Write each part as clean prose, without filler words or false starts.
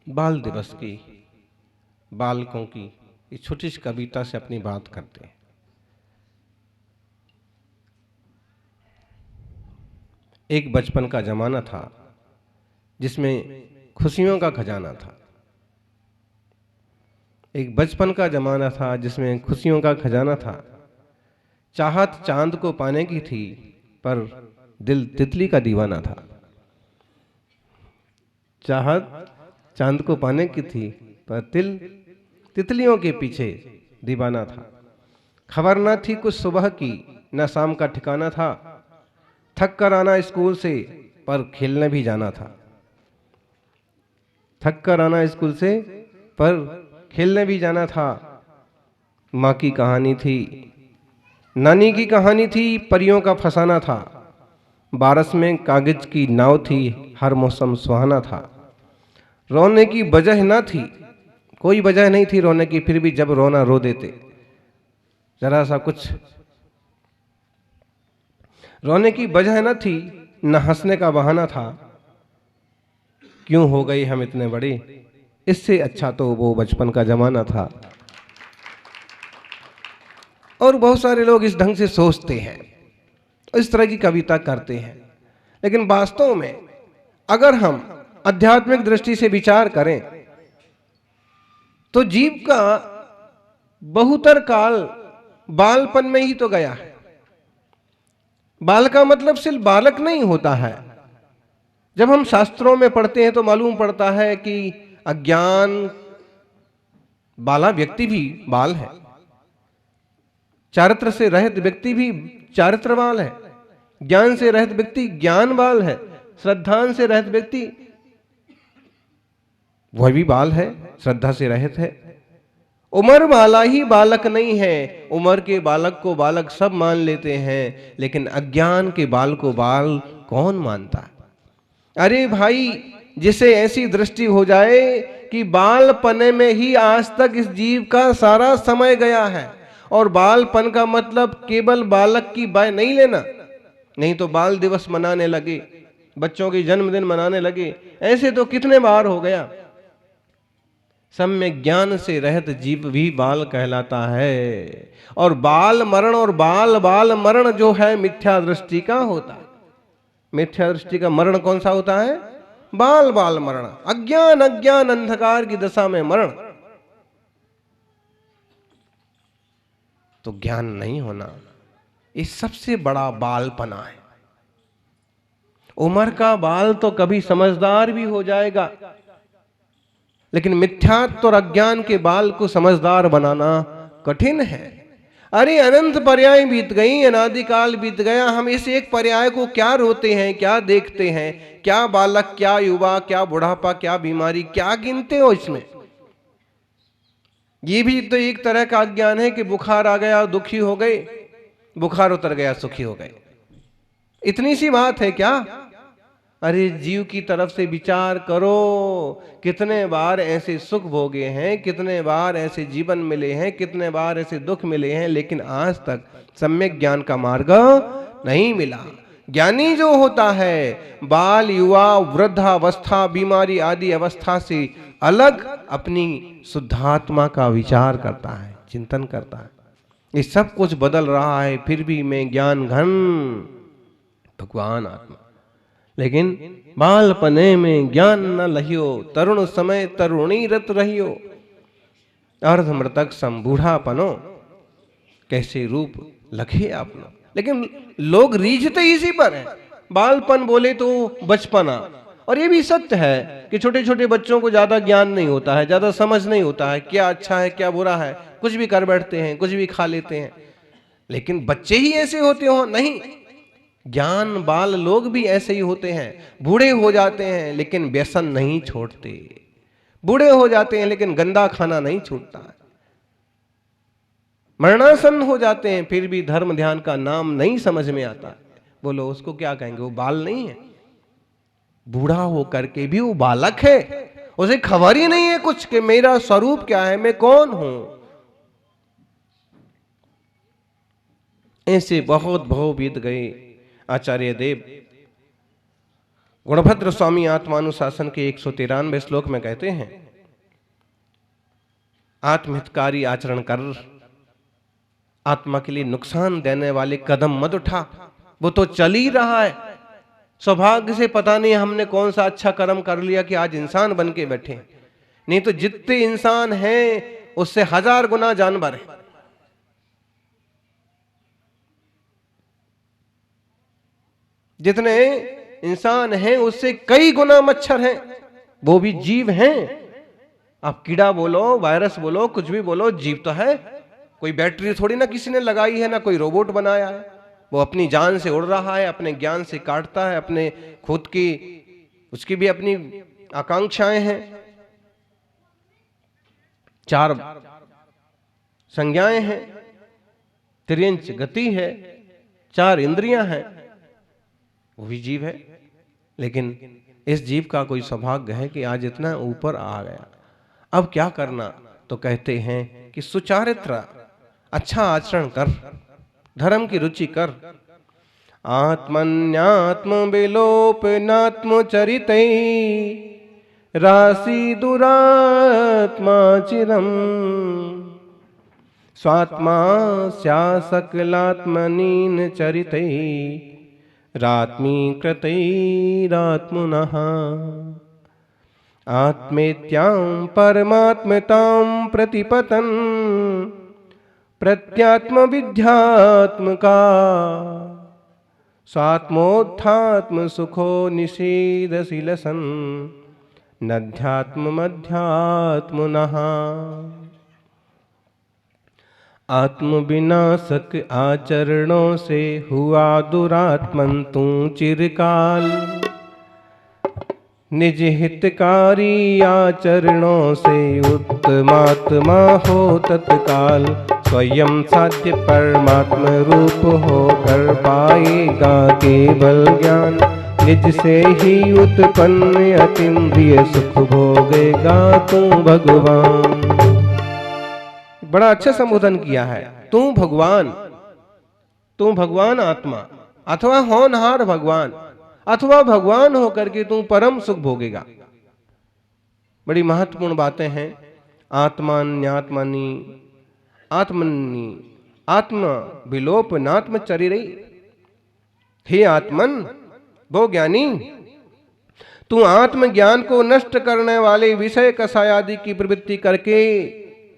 बाल दिवस की, बालकों की इस छोटी सी कविता से अपनी बात करते हैं। एक बचपन का जमाना था जिसमें खुशियों का खजाना था। एक बचपन का जमाना था जिसमें खुशियों का खजाना था। चाहत चांद को पाने की थी, पर दिल तितली का दीवाना था। चाहत चांद को पाने की थी, पर दिल तितलियों के पीछे दीवाना था। खबर न थी कुछ सुबह की, न शाम का ठिकाना था। थक कर आना स्कूल से, पर खेलने भी जाना था। थक कर आना स्कूल से, पर खेलने भी जाना था। माँ की कहानी थी, नानी की कहानी थी, परियों का फसाना था। बारिश में कागज की नाव थी, हर मौसम सुहाना था। रोने की वजह ना थी, कोई वजह नहीं थी रोने की, फिर भी जब रोना रो देते। जरा सा कुछ रोने की वजह न थी, न हंसने का बहाना था। क्यों हो गए हम इतने बड़े, इससे अच्छा तो वो बचपन का जमाना था। और बहुत सारे लोग इस ढंग से सोचते हैं, इस तरह की कविता करते हैं, लेकिन वास्तव में अगर हम आध्यात्मिक दृष्टि से विचार करें तो जीव का बहुतर काल बालपन में ही तो गया है। बाल का मतलब सिर्फ बालक नहीं होता है। जब हम शास्त्रों में पढ़ते हैं तो मालूम पड़ता है कि अज्ञान वाला व्यक्ति भी बाल है, चारित्र से रहित व्यक्ति भी चारित्रवान है, ज्ञान से रहित व्यक्ति ज्ञानवान है, श्रद्धा से रहित व्यक्ति वह भी बाल है, श्रद्धा से रहित है। उम्र वाला ही बालक नहीं है, उम्र के बालक को बालक सब मान लेते हैं, लेकिन अज्ञान के बाल को बाल कौन मानता है? अरे भाई, जिसे ऐसी दृष्टि हो जाए कि बालपने में ही आज तक इस जीव का सारा समय गया है, और बालपन का मतलब केवल बालक की बाय नहीं लेना, नहीं तो बाल दिवस मनाने लगे, बच्चों के जन्मदिन मनाने लगे, ऐसे तो कितने बार हो गया। सम्यक ज्ञान से रहित जीव भी बाल कहलाता है। और बाल बाल मरण जो है मिथ्या दृष्टि का होता है। मिथ्या दृष्टि का मरण कौन सा होता है? बाल मरण, अज्ञान अंधकार की दशा में मरण। तो ज्ञान नहीं होना, ये सबसे बड़ा बालपना है। उम्र का बाल तो कभी समझदार भी हो जाएगा, लेकिन मिथ्यात्व और अज्ञान के बाल को समझदार बनाना कठिन है। अरे अनंत पर्याय बीत गई, अनादिकाल बीत गया, हम इस एक पर्याय को क्या रोते हैं, क्या देखते हैं, क्या बालक, क्या युवा, क्या बुढ़ापा, क्या बीमारी, क्या गिनते हो इसमें? ये भी तो एक तरह का अज्ञान है कि बुखार आ गया दुखी हो गए, बुखार उतर गया सुखी हो गए, इतनी सी बात है क्या? अरे जीव की तरफ से विचार करो, कितने बार ऐसे सुख भोगे हैं, कितने बार ऐसे जीवन मिले हैं, कितने बार ऐसे दुख मिले हैं, लेकिन आज तक सम्यक ज्ञान का मार्ग नहीं मिला। ज्ञानी जो होता है बाल, युवा, वृद्धावस्था, बीमारी आदि अवस्था से अलग अपनी शुद्धात्मा का विचार करता है, चिंतन करता है। ये सब कुछ बदल रहा है, फिर भी मैं ज्ञान घन भगवान आत्मा। लेकिन बालपने में ज्ञान न लहियो, तरुण समय तरुणी रत रहियो, अर्ध मृतक सम बूढ़ापनो, कैसे रूप लखे अपना। लेकिन लोग रीझते इसी पर हैं। बालपन बोले तो बचपना, और ये भी सत्य है कि छोटे छोटे बच्चों को ज्यादा ज्ञान नहीं होता है, ज्यादा समझ नहीं होता है, क्या अच्छा है क्या बुरा है, कुछ भी कर बैठते हैं, कुछ भी खा लेते हैं। लेकिन बच्चे ही ऐसे होते हो? नहीं, ज्ञान बाल लोग भी ऐसे ही होते हैं। बूढ़े हो जाते हैं लेकिन व्यसन नहीं छोड़ते, बूढ़े हो जाते हैं लेकिन गंदा खाना नहीं छूटता, मरणासन हो जाते हैं फिर भी धर्म ध्यान का नाम नहीं समझ में आता। बोलो उसको क्या कहेंगे? वो बाल नहीं है। बूढ़ा हो करके भी वो बालक है, उसे खबर ही नहीं है कुछ कि मेरा स्वरूप क्या है, मैं कौन हूं। ऐसे बहुत भाव बीत गए। आचार्य देव गुणभद्र स्वामी आत्मानुशासन के 193 श्लोक में कहते हैं, आत्महितकारी आचरण कर, आत्मा के लिए नुकसान देने वाले कदम मत उठा। वो तो चल ही रहा है। सौभाग्य से पता नहीं हमने कौन सा अच्छा कर्म कर लिया कि आज इंसान बन के बैठे, नहीं तो जितने इंसान हैं उससे 1000 गुना जानवर है। जितने इंसान हैं उससे कई गुना मच्छर हैं, वो भी जीव हैं। आप कीड़ा बोलो, वायरस बोलो, कुछ भी बोलो, जीव तो है। कोई बैटरी थोड़ी ना किसी ने लगाई है, ना कोई रोबोट बनाया है। वो अपनी जान से उड़ रहा है, अपने ज्ञान से काटता है, अपने खुद की, उसकी भी अपनी आकांक्षाएं हैं। 4 संज्ञाएं हैं, 3 गति है, 4 इंद्रियां हैं, वो भी जीव है। लेकिन इस जीव का कोई सौभाग्य है कि आज इतना ऊपर आ गया। अब क्या करना? तो कहते हैं कि सुचारित्र, अच्छा आचरण कर, धर्म की रुचि कर। आत्मन्यात्म विलोपनात्म चरितै राशि दुरात्मा चिरम स्वात्मा स्या सकलात्मनीन चरितै रात्मी कृतैरात्मनः आत्मेत्यां परमात्मतां प्रतिपतन् प्रत्यात्म विद्यात्मका स्वात्मोत्थात्म सुखो निषेधसि लसन् नध्यात्म मध्यात्मनः। आत्म विनाशक आचरणों से हुआ दुरात्मन तू चिरकाल, निज हितकारी आचरणों से उत्तमात्मा हो तत्काल। स्वयं साध्य परमात्म रूप होकर पाएगा केवल ज्ञान, निज से ही उत्पन्न अतीन्द्रिय सुख भोगेगा तू भगवान। बड़ा अच्छा संबोधन किया है। तू भगवान आत्मा, अथवा होनहार भगवान, अथवा भगवान होकर के तू परम सुख भोगेगा। बड़ी महत्वपूर्ण बातें हैं। आत्मान्यात्मनि आत्मनि आत्म विलोप नात्म चरिरई। हे आत्मन, वो ज्ञानी, तू आत्मज्ञान को नष्ट करने वाले विषय कषाय आदि की प्रवृत्ति करके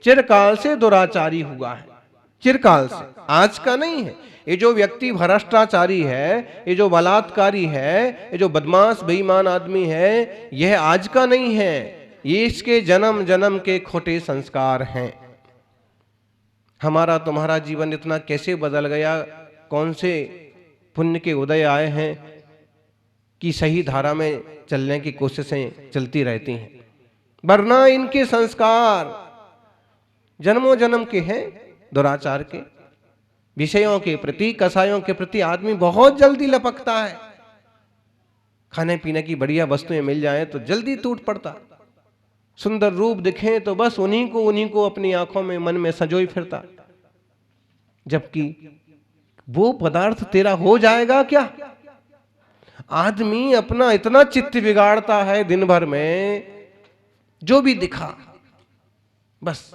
चिरकाल से दुराचारी हुआ है। चिरकाल से, आज का नहीं है। ये जो व्यक्ति भ्रष्टाचारी है, ये जो बलात्कारी है, ये जो बदमाश बेईमान आदमी है, यह आज का नहीं है। ये इसके जन्म जन्म के खोटे संस्कार हैं। हमारा तुम्हारा जीवन इतना कैसे बदल गया? कौन से पुण्य के उदय आए हैं कि सही धारा में चलने की कोशिशें चलती रहती हैं, वरना इनके संस्कार जन्मों जन्म के हैं। दुराचार के, विषयों के प्रति, कसायों के प्रति आदमी बहुत जल्दी लपकता है। खाने पीने की बढ़िया वस्तुएं मिल जाएं तो जल्दी टूट पड़ता। सुंदर रूप दिखें तो बस उन्हीं को अपनी आंखों में, मन में संजोई फिरता। जबकि वो पदार्थ तेरा हो जाएगा क्या? आदमी अपना इतना चित्त बिगाड़ता है दिन भर में, जो भी दिखा बस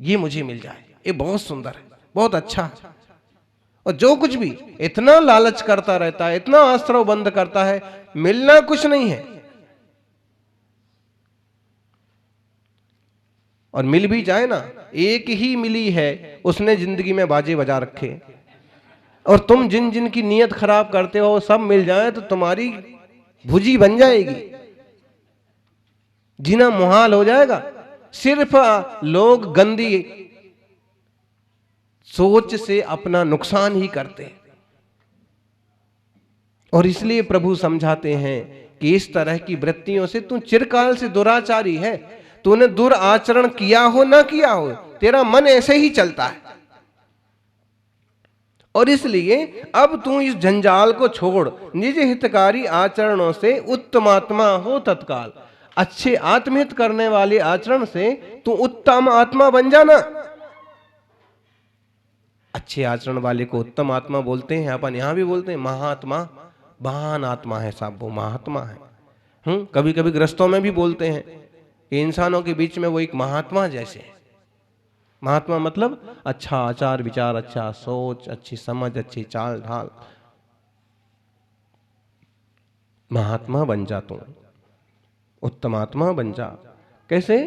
ये मुझे मिल जाए, ये बहुत सुंदर है, बहुत अच्छा है। और जो कुछ भी इतना लालच करता रहता है, इतना आश्रव बंद करता है, मिलना कुछ नहीं है। और मिल भी जाए ना, एक ही मिली है, उसने जिंदगी में बाजे बजा रखे। और तुम जिन जिन की नीयत खराब करते हो, सब मिल जाए तो तुम्हारी भुजी बन जाएगी, जीना मुहाल हो जाएगा। सिर्फ लोग गंदी सोच से अपना नुकसान ही करते हैं। और इसलिए प्रभु समझाते हैं कि इस तरह की वृत्तियों से तू चिरकाल से दुराचारी है। तूने दुराचरण किया हो ना किया हो, तेरा मन ऐसे ही चलता है। और इसलिए अब तू इस जंजाल को छोड़, निज हितकारी आचरणों से उत्तमात्मा हो तत्काल। अच्छे आत्महित करने वाले आचरण से तू उत्तम आत्मा बन जाना। अच्छे आचरण वाले को उत्तम आत्मा बोलते हैं। अपन यहाँ भी बोलते हैं महात्मा, महान आत्मा है साहब, वो महात्मा है। कभी कभी ग्रस्तों में भी बोलते हैं कि इंसानों के बीच में वो एक महात्मा जैसे है। महात्मा मतलब अच्छा आचार विचार, अच्छा सोच, अच्छी समझ, अच्छी चाल ढाल, महात्मा बन जा तू, उत्तम आत्मा बन जा। कैसे?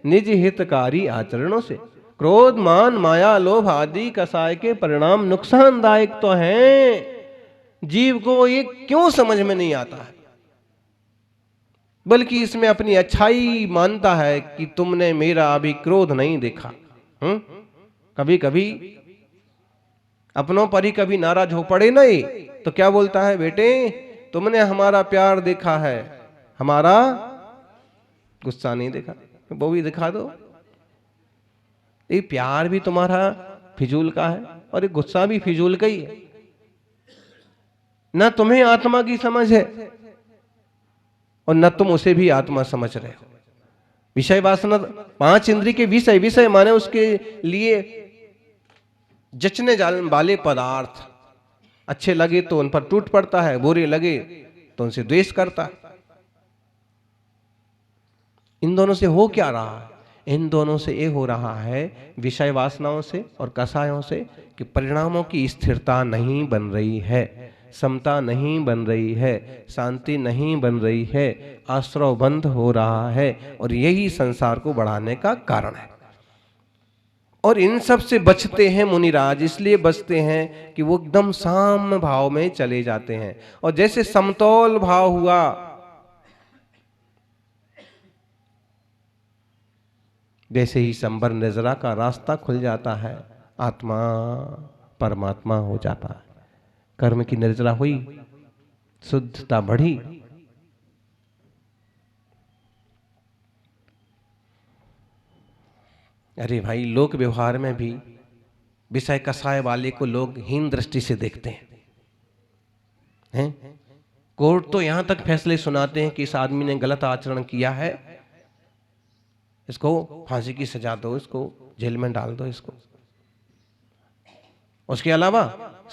निज हितकारी आचरणों से। क्रोध मान माया लोभ आदि कसाय के परिणाम नुकसानदायक तो हैं, जीव को ये क्यों समझ में नहीं आता है, बल्कि इसमें अपनी अच्छाई मानता है कि तुमने मेरा अभी क्रोध नहीं देखा। कभी कभी अपनों पर ही कभी नाराज हो पड़े नहीं तो क्या बोलता है, बेटे तुमने हमारा प्यार देखा है, हमारा गुस्सा नहीं देखा, वो भी दिखा दो। ये प्यार भी तुम्हारा फिजूल का है और ये गुस्सा भी फिजूल का ही है। न तुम्हें आत्मा की समझ है और न तुम उसे भी आत्मा समझ रहे हो। विषय वासना, पांच इंद्रिय के विषय, विषय माने उसके लिए जचने वाले पदार्थ, अच्छे लगे तो उन पर टूट पड़ता है, बुरे लगे तो उनसे द्वेष करता है। इन दोनों से हो क्या रहा है? इन दोनों से ये हो रहा है, विषय वासनाओं से और कसायों से, कि परिणामों की स्थिरता नहीं बन रही है, समता नहीं बन रही है, शांति नहीं बन रही है, आश्रव बंद हो रहा है, और यही संसार को बढ़ाने का कारण है। और इन सब से बचते हैं मुनिराज, इसलिए बचते हैं कि वो एकदम साम्य भाव में चले जाते हैं। और जैसे समतोल भाव हुआ, वैसे ही संबर नजरा का रास्ता खुल जाता है, आत्मा परमात्मा हो जाता है। कर्म की निर्जरा हुई, शुद्धता बढ़ी। अरे भाई, लोक व्यवहार में भी विषय कसाय वाले को लोग हीन दृष्टि से देखते हैं। कोर्ट तो यहां तक फैसले सुनाते हैं कि इस आदमी ने गलत आचरण किया है, इसको फांसी की सजा दो, इसको जेल में डाल दो इसको। उसके अलावा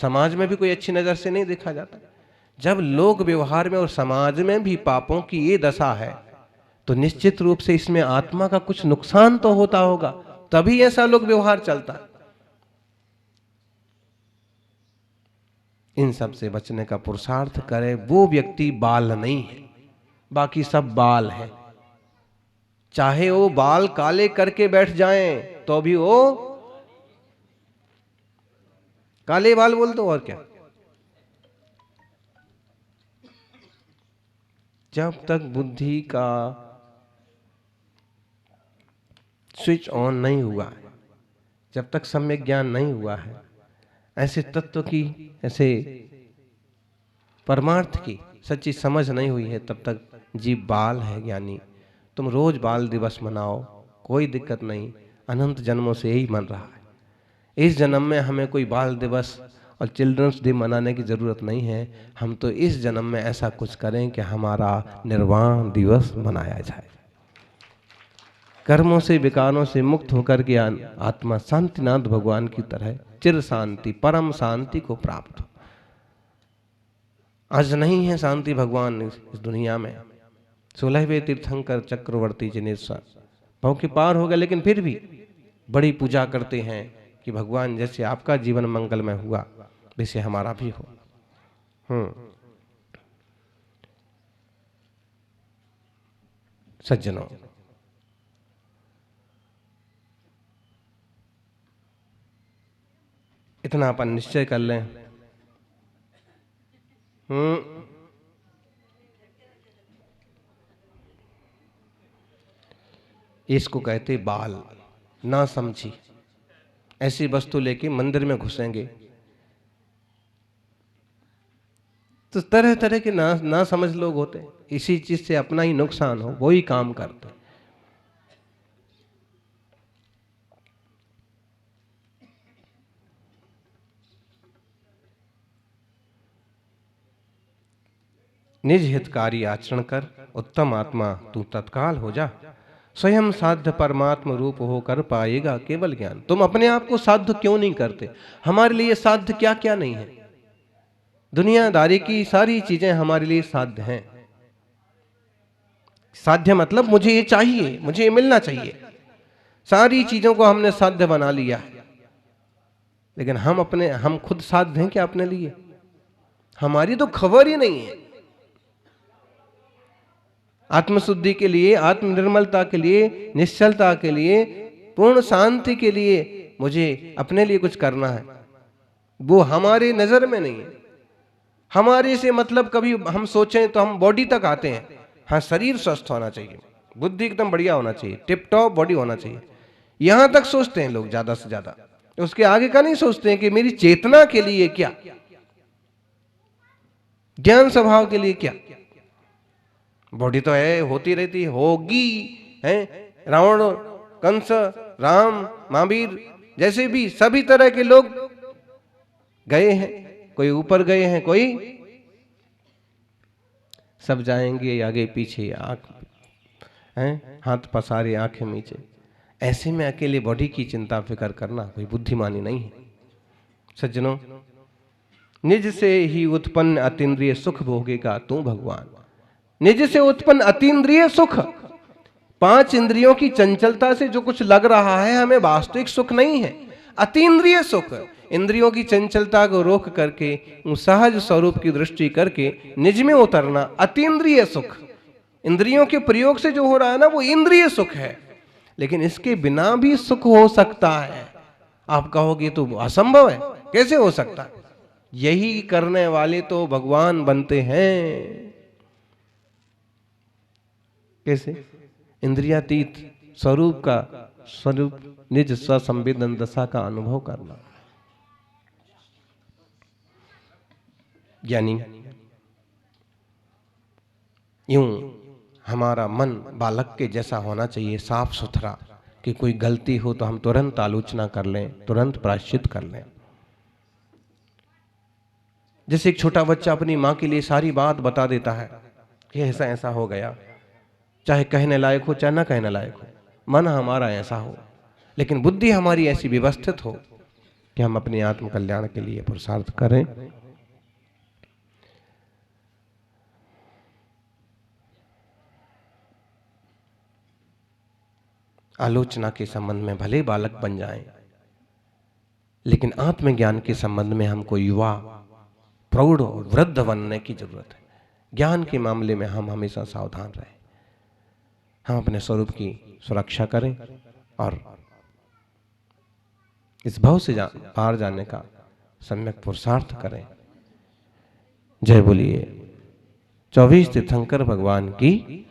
समाज में भी कोई अच्छी नजर से नहीं देखा जाता। जब लोक व्यवहार में और समाज में भी पापों की ये दशा है, तो निश्चित रूप से इसमें आत्मा का कुछ नुकसान तो होता होगा, तभी ऐसा लोक व्यवहार चलता है। इन सब से बचने का पुरुषार्थ करे वो व्यक्ति बाल नहीं है, बाकी सब बाल है। चाहे वो बाल काले करके बैठ जाएं तो भी वो काले बाल बोल दो, और क्या। जब तक बुद्धि का स्विच ऑन नहीं हुआ है, जब तक सम्यक ज्ञान नहीं हुआ है, ऐसे तत्व की, ऐसे परमार्थ की सच्ची समझ नहीं हुई है, तब तक जीव बाल है। ज्ञानी तुम रोज बाल दिवस मनाओ, कोई दिक्कत नहीं, अनंत जन्मों से यही मन रहा है। इस जन्म में हमें कोई बाल दिवस और चिल्ड्रंस डे मनाने की जरूरत नहीं है। हम तो इस जन्म में ऐसा कुछ करें कि हमारा निर्वाण दिवस मनाया जाए, कर्मों से विकारों से मुक्त होकर के आत्मा शांतिनाथ भगवान की तरह चिर शांति, परम शांति को प्राप्त हो। आज नहीं है शांति भगवान इस दुनिया में। 16वें तीर्थंकर चक्रवर्ती जिनेश्वर भव के पार हो गए, लेकिन फिर भी बड़ी पूजा करते हैं कि भगवान जैसे आपका जीवन मंगलमय हुआ वैसे हमारा भी हो। सज्जनों, इतना अपन निश्चय कर लें। इसको कहते बाल। ना समझी ऐसी वस्तु लेके मंदिर में घुसेंगे तो तरह तरह के ना समझ लोग होते हैं, इसी चीज से अपना ही नुकसान हो वही काम करते हैं। निज हितकारी आचरण कर, उत्तम आत्मा तू तत्काल हो जा। स्वयं साध्य परमात्म रूप होकर पाएगा केवल ज्ञान। तुम अपने आप को साध्य क्यों नहीं करते? हमारे लिए साध्य क्या क्या नहीं है? दुनियादारी की सारी चीजें हमारे लिए साध्य हैं। साध्य मतलब मुझे ये चाहिए, मुझे ये मिलना चाहिए। सारी चीजों को हमने साध्य बना लिया है, लेकिन हम खुद साध्य हैं क्या अपने लिए? हमारी तो खबर ही नहीं है। आत्मशुद्धि के लिए, आत्म निर्मलता के लिए, निश्चलता के लिए, पूर्ण शांति के लिए मुझे अपने लिए कुछ करना है, वो हमारे नजर में नहीं है। हमारे से मतलब कभी हम सोचें तो हम बॉडी तक आते हैं। हाँ, शरीर स्वस्थ होना चाहिए, बुद्धि एकदम बढ़िया होना चाहिए, टिप टॉप बॉडी होना चाहिए, यहां तक सोचते हैं लोग ज्यादा से ज्यादा। उसके आगे का नहीं सोचते हैं कि मेरी चेतना के लिए क्या, ज्ञान स्वभाव के लिए क्या। बॉडी तो है, होती रहती होगी, है। रावण, कंस, राम, महावीर जैसे भी सभी तरह के लोग गए हैं, कोई ऊपर गए हैं, कोई सब जाएंगे आगे पीछे, आंख हैं, हाथ पसारे आंखें नीचे। ऐसे में अकेले बॉडी की चिंता फिक्र करना कोई बुद्धिमानी नहीं है। सज्जनों, निज से ही उत्पन्न अतीन्द्रिय सुख भोगेगा तू भगवान। निज से उत्पन्न अतीन्द्रिय सुख, 5 इंद्रियों की चंचलता से जो कुछ लग रहा है हमें वास्तविक सुख नहीं है। अतीन्द्रिय सुख, इंद्रियों की चंचलता को रोक करके सहज स्वरूप की दृष्टि करके निज में उतरना, अतीन्द्रिय सुख। इंद्रियों के प्रयोग से जो हो रहा है ना, वो इंद्रिय सुख है, लेकिन इसके बिना भी सुख हो सकता है। आप कहोगे तो असंभव है, कैसे हो सकता है? यही करने वाले तो भगवान बनते हैं। कैसे? इंद्रियातीत स्वरूप का, स्वरूप निज स्वसंवेदन दशा का अनुभव करना। यानी यूं हमारा मन बालक के जैसा होना चाहिए, साफ सुथरा, कि कोई गलती हो तो हम तुरंत आलोचना कर लें, तुरंत प्रायश्चित कर लें। जैसे एक छोटा बच्चा अपनी माँ के लिए सारी बात बता देता है कि ऐसा ऐसा हो गया, चाहे कहने लायक हो चाहे ना कहने लायक हो, मन हमारा ऐसा हो, लेकिन बुद्धि हमारी ऐसी व्यवस्थित हो कि हम अपने आत्म कल्याण के लिए पुरुषार्थ करें। आलोचना के संबंध में भले बालक बन जाएं, लेकिन आत्मज्ञान के संबंध में हमको युवा, प्रौढ़ और वृद्ध बनने की जरूरत है। ज्ञान के मामले में हम हमेशा सावधान रहें, हम अपने स्वरूप की सुरक्षा करें और इस भव से पार जाने का सम्यक पुरुषार्थ करें। जय बोलिए 24 तीर्थंकर भगवान की।